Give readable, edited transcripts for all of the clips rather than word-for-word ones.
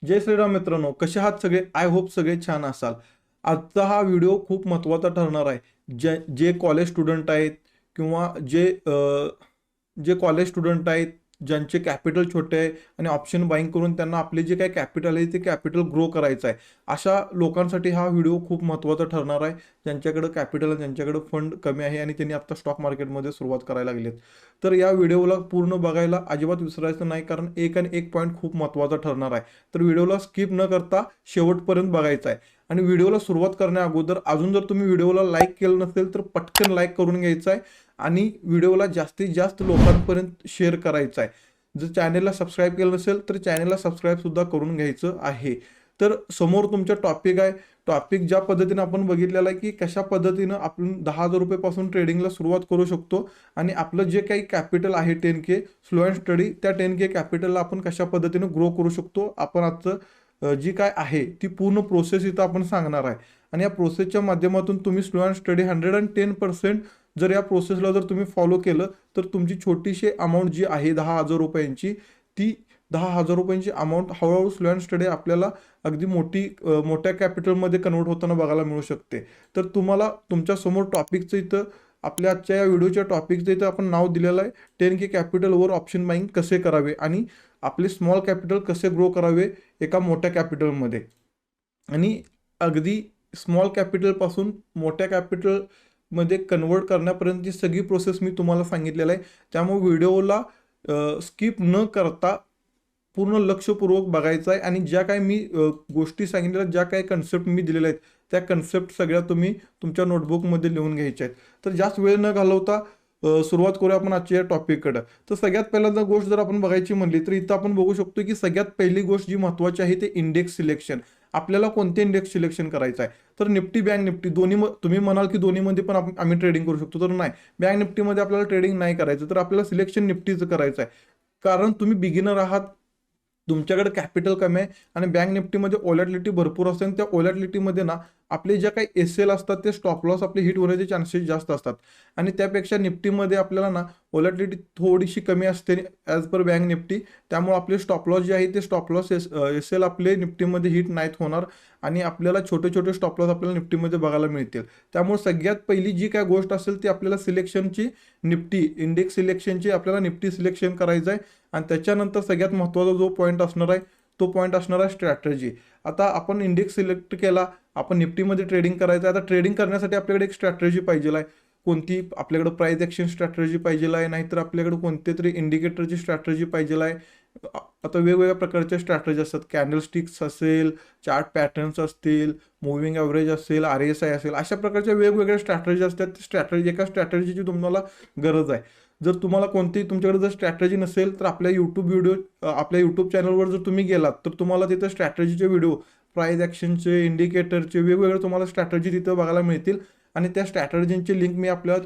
जय श्रीराम मित्रांनो, कसे आहात सगळे? आय होप सगळे छान असाल. आजचा हा व्हिडिओ खूप महत्त्वाचा ठरणार आहे. जे कॉलेज स्टुडंट आहेत किंवा जे कॉलेज स्टुडंट आहेत, ज्यांचे कॅपिटल छोटे आहे आणि ऑप्शन बाईंग करून त्यांना आपले जे काही कॅपिटल आहे ते कॅपिटल ग्रो करायचं आहे. अशा लोकांसाठी हा व्हिडिओ खूप महत्त्वाचा ठरणार आहे. ज्यांच्याकडे कॅपिटल आणि ज्यांच्याकडे फंड कमी आहे आणि त्यांनी आता स्टॉक मार्केटमध्ये सुरुवात करायला लागलेत. तर या व्हिडिओला पूर्ण बघायला अजिबात विसरायचं नाही, कारण एक आणि एक पॉईंट खूप महत्त्वाचा ठरणार आहे. तर व्हिडिओला स्किप न करता शेवटपर्यंत बघायचा आहे. आणि व्हिडिओला सुरुवात करण्या अगोदर अजून जर तुम्ही व्हिडिओला लाईक केलं नसेल तर पटकन लाईक करून घ्यायचं आहे आणि व्हिडिओला जास्तीत जास्त लोकांपर्यंत शेअर करायचा आहे. जर चॅनेलला सबस्क्राईब केलं नसेल तर चॅनेलला सबस्क्राईबसुद्धा करून घ्यायचं आहे. तर समोर तुमच्या टॉपिक आहे. टॉपिक ज्या पद्धतीनं आपण बघितलेलं आहे की कशा पद्धतीनं आपण 10,000 रुपयेपासून ट्रेडिंगला सुरुवात करू शकतो आणि आपलं जे काही कॅपिटल आहे 10K स्लो अँड स्टडी, त्या 10K कॅपिटलला आपण कशा पद्धतीनं ग्रो करू शकतो, आपण आजचं जी काय आहे ती पूर्ण प्रोसेस इथं आपण सांगणार आहे. आणि या प्रोसेसच्या माध्यमातून तुम्ही स्लो अँड स्टडी 110% जर या प्रोसेसला जर तुम्ही फॉलो केलं तर तुमची छोटीशी अमाऊंट जी आहे 10,000 रुपयांची, ती 10,000 रुपयांची अमाऊंट हळूहळू स्लो अँड स्टडी आपल्याला अगदी मोठ्या कॅपिटलमध्ये कन्वर्ट होताना बघायला मिळू शकते. तर तुम्हाला तुमच्यासमोर टॉपिकचं इथं आपल्या आजच्या या व्हिडिओच्या टॉपिकचं इथं आपण नाव दिलेलं आहे, 10K कॅपिटलवर ऑप्शन बाईंग कसे करावे आणि आपले स्मॉल कॅपिटल कसे ग्रो करावे एका मोठ्या कॅपिटलमध्ये. आणि अगदी स्मॉल कॅपिटलपासून मोठ्या कॅपिटलमध्ये कन्वर्ट करण्यापर्यंतची सगळी प्रोसेस मी तुम्हाला सांगितलेलं आहे. त्यामुळे व्हिडिओला स्किप न करता पूर्ण लक्षपूर्वक बघायचं आहे आणि ज्या काही मी गोष्टी सांगितलेल्या, ज्या काही कन्सेप्ट मी दिलेल्या आहेत त्या कन्सेप्ट सगळ्या तुम्ही तुमच्या नोटबुकमध्ये लिहून घ्यायच्या आहेत. तर जास्त वेळ न घालवता सुरुवात करूया आपण आजच्या या टॉपिककडं. तर सगळ्यात पहिल्यांदा गोष्ट जर आपण बघायची म्हणली तर इथं आपण बघू शकतो की सगळ्यात पहिली गोष्ट जी महत्त्वाची आहे ते इंडेक्स सिलेक्शन. आपल्याला कोणते इंडेक्स सिलेक्शन करायचं आहे? तर निफ्टी, बँक निफ्टी दोन्ही. तुम्ही म्हणाल की दोन्हीमध्ये पण आम्ही ट्रेडिंग करू शकतो. तर नाही, बँक निफ्टीमध्ये आपल्याला ट्रेडिंग नाही करायचं. तर आपल्याला सिलेक्शन निफ्टीचं करायचं आहे, कारण तुम्ही बिगिनर आहात, तुमच्याकडे कॅपिटल कमी आहे आणि बँक निफ्टीमध्ये ओलॅटिलिटी भरपूर असते आणि त्या ओलॅटिलिटीमध्ये ना आपले ज्या काही एस-एल असतात ते स्टॉप लॉस आपले हिट होण्याचे चान्सेस जास्त असतात. आणि त्यापेक्षा निफ्टीमध्ये आपल्याला ना ओलॅटिलिटी थोडीशी कमी असते ॲज पर बँक निफ्टी. त्यामुळे आपले स्टॉप लॉस जे आहे ते स्टॉप लॉस एस-एल आपले निफ्टीमध्ये हिट नाहीत होणार आणि आपल्याला छोटे छोटे स्टॉप लॉस आपल्याला निफ्टीमध्ये बघायला मिळतील. त्यामुळे सगळ्यात पहिली जी काय गोष्ट असेल ती आपल्याला सिलेक्शनची, निफ्टी इंडेक्स सिलेक्शनची आपल्याला निफ्टी सिलेक्शन करायचं आहे. आणि त्याच्यानंतर सगळ्यात महत्त्वाचा जो पॉईंट असणार आहे तो पॉईंट असणार आहे स्ट्रॅटर्जी. आता आपण इंडेक्स सिलेक्ट केला, आपण निफ्टीमध्ये ट्रेडिंग करायचं आहे. आता ट्रेडिंग करण्यासाठी आपल्याकडे एक स्ट्रॅटर्जी पाहिजे आहे. कोणती? आपल्याकडे प्राइस एक्सचेंज स्ट्रॅटर्जी पाहिजे आहे, नाहीतर आपल्याकडे कोणते तरी इंडिकेटरची स्ट्रॅटर्जी पाहिजे आहे. आता वेगवेगळ्या प्रकारच्या स्ट्रॅटर्जी असतात. कॅन्डलस्टिक्स असेल, चार्ट पॅटर्न्स असतील, मूव्हिंग ॲव्हरेज असेल, RSI असेल, अशा प्रकारच्या वेगवेगळ्या स्ट्रॅटर्जी असतात. एका स्ट्रॅटर्जीची तुम्हाला गरज आहे. जर तुम्हाला कोणतीही तुमच्याकडे जर स्ट्रॅटर्जी नसेल तर आपल्या यूट्यूब चॅनलवर जर तुम्ही गेलात तर तुम्हाला तिथं स्ट्रॅटर्जीचे व्हिडिओ, प्राइस ॲक्शनचे, इंडिकेटरचे वेगवेगळे तुम्हाला स्ट्रॅटर्जी तिथं बघायला मिळतील. आणि त्या स्ट्रॅटर्जींची लिंक मी आपल्या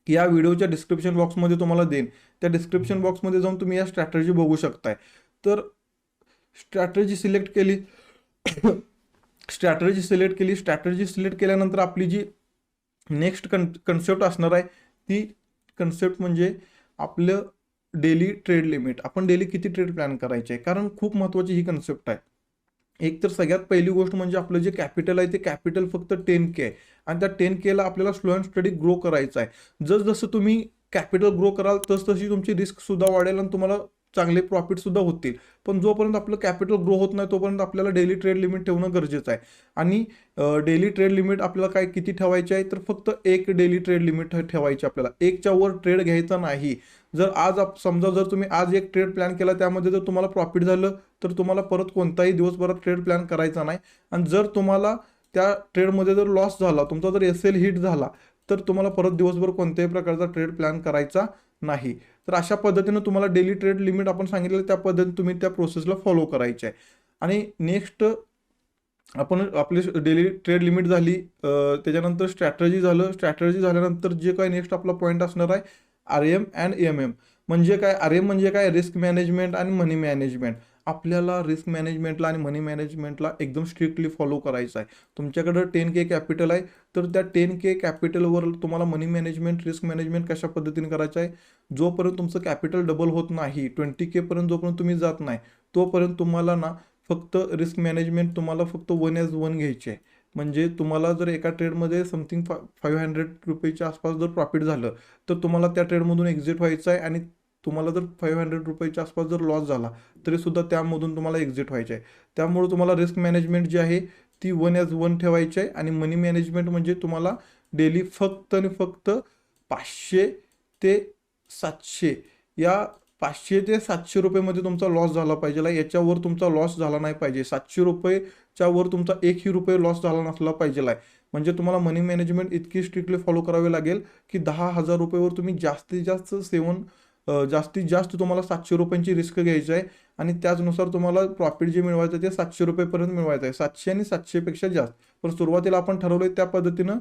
या व्हिडिओच्या डिस्क्रिप्शन बॉक्समध्ये तुम्हाला देईन. त्या डिस्क्रिप्शन बॉक्समध्ये जाऊन तुम्ही या स्ट्रॅटर्जी बघू शकताय. तर स्ट्रॅटर्जी सिलेक्ट केली स्ट्रॅटर्जी सिलेक्ट केल्यानंतर आपली जी नेक्स्ट कन्सेप्ट असणार आहे ती कन्सेप्ट म्हणजे आपलं डेली ट्रेड लिमिट. आपण डेली किती ट्रेड प्लॅन करायचे आहे, कारण खूप महत्त्वाची ही कन्सेप्ट आहे. एक तर सगळ्यात पहिली गोष्ट म्हणजे आपलं जे कॅपिटल आहे ते कॅपिटल फक्त 10K आहे आणि त्या 10Kला आपल्याला स्लो अँड स्टडी ग्रो करायचं आहे. जसजसं तुम्ही कॅपिटल ग्रो कराल तसतशी तुमची रिस्कसुद्धा वाढेल आणि तुम्हाला चांगले प्रॉफिटसुद्धा होतील. पण जोपर्यंत आपलं कॅपिटल ग्रो होत नाही तोपर्यंत आपल्याला डेली ट्रेड लिमिट ठेवणं गरजेचं आहे. आणि डेली ट्रेड लिमिट आपल्याला काय किती ठेवायची आहे, तर फक्त एक डेली ट्रेड लिमिट ठेवायची. आपल्याला एकच्या वर ट्रेड घ्यायचा नाही. जर आज समजा जर तुम्ही आज एक ट्रेड प्लॅन केला, त्यामध्ये जर तुम्हाला प्रॉफिट झालं तर तुम्हाला परत कोणताही दिवसभरात ट्रेड प्लॅन करायचा नाही. आणि जर तुम्हाला त्या ट्रेडमध्ये जर लॉस झाला, तुमचा जर एस-एल हिट झाला, तर तुम्हाला परत दिवसभर कोणत्याही प्रकारचा ट्रेड प्लॅन करायचा नाही. तर अशा पद्धतीनं तुम्हाला डेली ट्रेड लिमिट आपण सांगितलं त्या पद्धतीने तुम्ही त्या प्रोसेसला फॉलो करायचे आहे. आणि नेक्स्ट आपण आपली डेली ट्रेड लिमिट झाली, त्याच्यानंतर स्ट्रॅटर्जी झाल्यानंतर जे काही नेक्स्ट आपला पॉईंट असणार आहे RM अँड MM. म्हणजे काय? RM म्हणजे काय? रिस्क मॅनेजमेंट आणि मनी मॅनेजमेंट. आपल्याला रिस्क मॅनेजमेंटला आणि मनी मॅनेजमेंटला एकदम स्ट्रिक्टली फॉलो करायचं आहे. तुमच्याकडं 10K कॅपिटल आहे तर त्या 10K कॅपिटलवर तुम्हाला मनी मॅनेजमेंट, रिस्क मॅनेजमेंट कशा पद्धतीने करायचं आहे. जोपर्यंत तुमचं कॅपिटल डबल होत नाही, 20K पर्यंत जोपर्यंत तुम्ही जात नाही, तोपर्यंत तुम्हाला ना फक्त रिस्क मॅनेजमेंट तुम्हाला फक्त 1/1 घ्यायची आहे. म्हणजे तुम्हाला जर एका ट्रेडमध्ये समथिंग 500 रुपयेच्या आसपास जर प्रॉफिट झालं तर तुम्हाला त्या ट्रेडमधून एक्झिट व्हायचं आहे, आणि तुम्हाला जर 500 रुपयेच्या आसपास जर लॉस झाला तरीसुद्धा त्यामधून तुम्हाला एक्झिट व्हायचं आहे. त्यामुळे तुम्हाला रिस्क मॅनेजमेंट जी आहे ती 1/1 ठेवायची आहे. आणि मनी मॅनेजमेंट म्हणजे तुम्हाला डेली फक्त आणि फक्त 500 ते 700 या 500 ते 700 रुपयेमध्ये तुमचा लॉस झाला पाहिजे. याच्यावर तुमचा लॉस झाला नाही पाहिजे. 700 रुपयेच्या वर तुमचा एकही रुपये लॉस झाला नसला पाहिजे. म्हणजे तुम्हाला मनी मॅनेजमेंट इतकी स्ट्रिक्टली फॉलो करावी लागेल की 10,000 रुपयेवर तुम्ही जास्तीत जास्त जास्तीत जास्त तुम्हाला 700 रुपयांची रिस्क घ्यायची आहे. आणि त्याचनुसार तुम्हाला प्रॉफिट जे मिळवायचं ते 700 रुपयेपर्यंत मिळवायचं आहे. 700 आणि 700पेक्षा जास्त. पण सुरुवातीला आपण ठरवलंय त्या पद्धतीनं,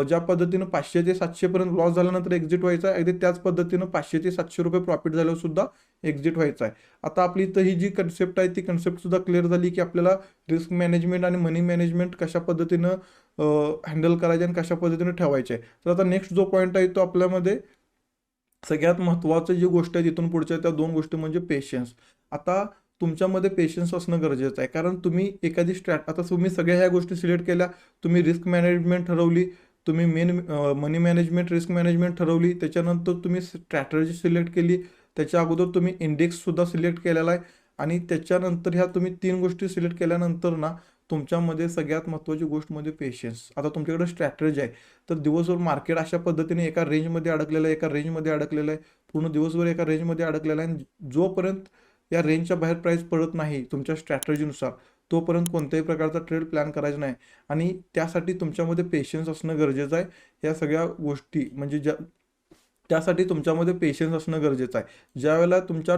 ज्या पद्धतीनं 500 ते 700 पर्यंत लॉस झाल्यानंतर एक्झिट व्हायचा आहे, अगदी त्याच पद्धतीनं 500 ते 700 रुपये प्रॉफिट झाल्यावर सुद्धा एक्झिट व्हायचं आहे. आता आपली इथं ही जी कन्सेप्ट आहे ती कन्सेप्ट सुद्धा क्लिअर झाली की आपल्याला रिस्क मॅनेजमेंट आणि मनी मॅनेजमेंट कशा पद्धतीनं हँडल करायचे आणि कशा पद्धतीनं ठेवायचे. तर आता नेक्स्ट जो पॉईंट आहे तो आपल्यामध्ये सगळ्यात महत्त्वाचं जी गोष्ट आहे तिथून पुढच्या त्या 2 गोष्टी म्हणजे पेशन्स. आता तुमच्यामध्ये पेशन्स असणं गरजेचं आहे. कारण तुम्ही एखादी आता तुम्ही सगळ्या ह्या गोष्टी सिलेक्ट केल्या, तुम्ही रिस्क मॅनेजमेंट ठरवली, तुम्ही मनी मॅनेजमेंट, रिस्क मॅनेजमेंट ठरवली, त्याच्यानंतर तुम्ही स्ट्रॅटर्जी सिलेक्ट केली, त्याच्या अगोदर तुम्ही इंडेक्ससुद्धा सिलेक्ट केलेला आहे, आणि त्याच्यानंतर ह्या तुम्ही 3 गोष्टी सिलेक्ट केल्यानंतर ना तुमच्यामध्ये सगळ्यात महत्त्वाची गोष्ट म्हणजे पेशन्स. आता तुमच्याकडे स्ट्रॅटर्जी आहे, तर दिवसभर मार्केट अशा पद्धतीने एका रेंजमध्ये अडकलेलं आहे, एका रेंजमध्ये अडकलेलं आहे, पूर्ण दिवसभर एका रेंजमध्ये अडकलेला आहे. जोपर्यंत या रेंजच्या बाहेर प्राईस पडत नाही तुमच्या स्ट्रॅटर्जीनुसार, तोपर्यंत कोणत्याही प्रकारचा ट्रेड प्लॅन करायचा नाही. आणि त्यासाठी तुमच्यामध्ये पेशन्स असणं गरजेचं आहे. या सगळ्या गोष्टी म्हणजे त्यासाठी तुमच्यामध्ये पेशन्स असणं गरजेचं आहे. ज्यावेळेला तुमच्या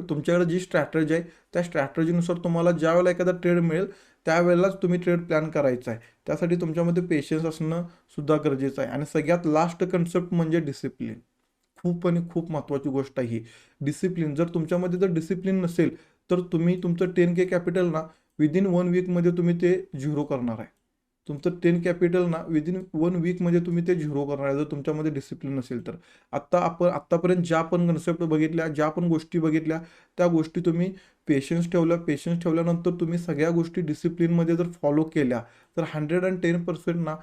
तुमच्याकडे जी स्ट्रॅटर्जी आहे त्या स्ट्रॅटर्जीनुसार तुम्हाला ज्यावेळेला एखादा ट्रेड मिळेल त्यावेळेलाच तुम्ही ट्रेड प्लॅन करायचा आहे. त्यासाठी तुमच्यामध्ये पेशन्स असणं सुद्धा गरजेचं आहे. आणि सगळ्यात लास्ट कन्सेप्ट म्हणजे डिसिप्लिन. खूप आणि खूप महत्त्वाची गोष्ट आहे ही डिसिप्लिन. जर तुमच्यामध्ये जर डिसिप्लिन नसेल तर तुम्ही तुमचं 10K कॅपिटल ना विदिन 1 वीकमध्ये तुम्ही ते झिरो करणार आहे. तुमचं 10 कॅपिटल ना विदिन 1 वीकमध्ये तुम्ही ते झिरो करणार आहे, जर तुमच्यामध्ये डिसिप्लिन नसेल तर. आत्तापर्यंत ज्या पण कन्सेप्ट बघितल्या, ज्या पण गोष्टी बघितल्या, त्या गोष्टी तुम्ही पेशन्स ठेवल्यानंतर तुम्ही सगळ्या गोष्टी डिसिप्लिनमध्ये जर फॉलो केल्या तर 110% ना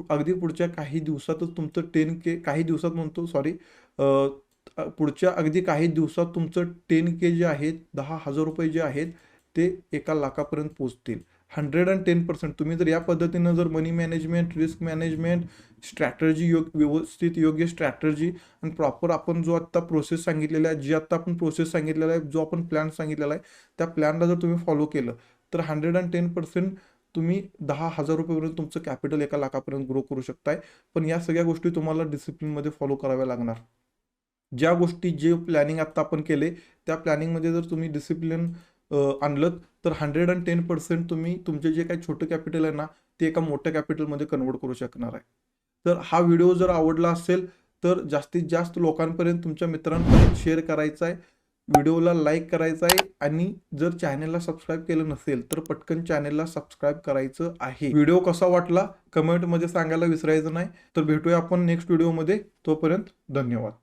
अगदी पुढच्या काही दिवसातच तुमचं 10K, काही दिवसात म्हणतो सॉरी, पुढच्या अगदी काही दिवसात तुमचं 10K जे आहेत, 10,000 रुपये जे आहेत ते 1 लाखापर्यंत पोहोचतील. 110% तुम्ही जर या पद्धतीनं जर मनी मॅनेजमेंट, रिस्क मॅनेजमेंट, स्ट्रॅटर्जी व्यवस्थित योग्य स्ट्रॅटर्जी आणि प्रॉपर आपण जो आत्ता प्रोसेस सांगितलेला आहे, आपण प्रोसेस सांगितलेला आहे, जो आपण प्लॅन सांगितलेला आहे, त्या प्लॅनला जर तुम्ही फॉलो केलं तर 110% तुम्ही 10,000 रुपयेपर्यंत तुमचं कॅपिटल 1 लाखापर्यंत ग्रो करू शकताय. पण या सगळ्या गोष्टी तुम्हाला डिसिप्लिनमध्ये फॉलो कराव्या लागणार. जे प्लॅनिंग आत्ता आपण केले त्या प्लॅनिंगमध्ये जर तुम्ही डिसिप्लिन आणलं तर 110% तुम्ही तुमचे जे काही छोटं कॅपिटल आहे ना ते एका मोठ्या कॅपिटलमध्ये कन्वर्ट करू शकणार आहे. तर हा व्हिडिओ जर आवडला असेल तर जास्तीत जास्त लोकांपर्यंत, तुमच्या मित्रांपर्यंत शेअर करायचा आहे, व्हिडिओला लाईक करायचा आहे, आणि जर चॅनलला सबस्क्राईब केलं नसेल तर पटकन चॅनलला सबस्क्राईब करायचं आहे. व्हिडिओ कसा वाटला कमेंटमध्ये सांगायला विसरायचं नाही. तर भेटूया आपण नेक्स्ट व्हिडिओमध्ये. तोपर्यंत धन्यवाद.